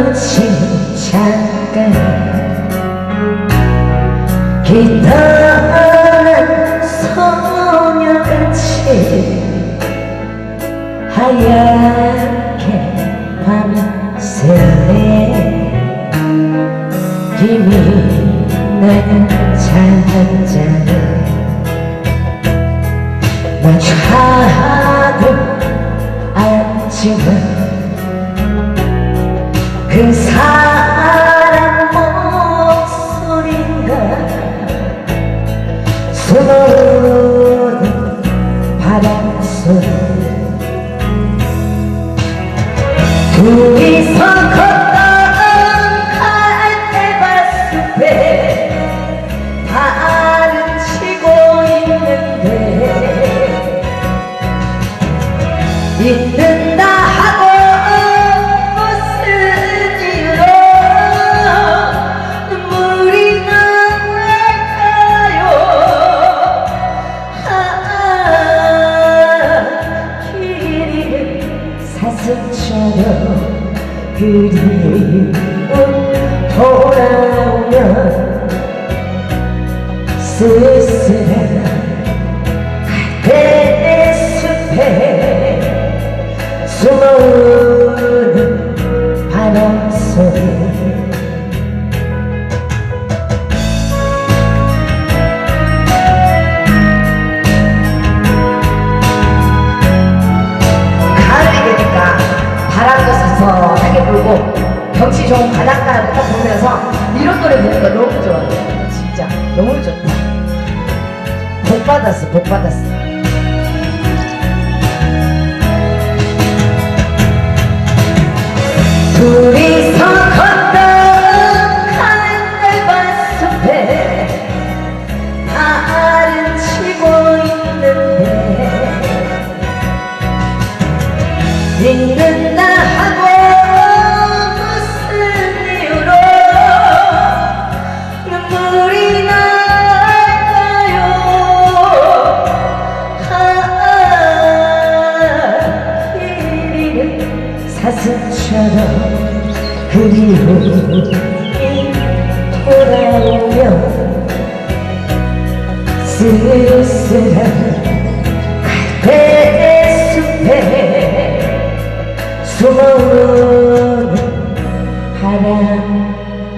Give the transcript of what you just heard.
마주친 잠깐 기다란 소녀같이 하얗게 밤이 새네 이미 나는 잔잔해 마주하고 알지만 그 사람 목소리가 숨어우는 바람소리 둘이서 걷던 갈대밭숲에 달은 치고 있는데 있는다 하고 무슨 이유로 눈물이 날까요. 길이는 사슴처럼 그리움 돌아오면 쓸쓸한 갈대숲에 숨어우는 바람소리 가을이 되니까 바람도 서서하게 불고 경치 좋은 바닷가를 딱 보면서 이런 노래 부르니까 너무 좋아요. 진짜 너무 좋다. 복 받았어, 복 받았어. 둘이서 걷던 갈대밭숲에 달은 치고 있는데 있는다 하고 무슨 이유로 눈물이 날까요. 길이는 사슴처럼 그리움이 돌아오면 쓸쓸한 갈대숲에 숨어우는 바람소리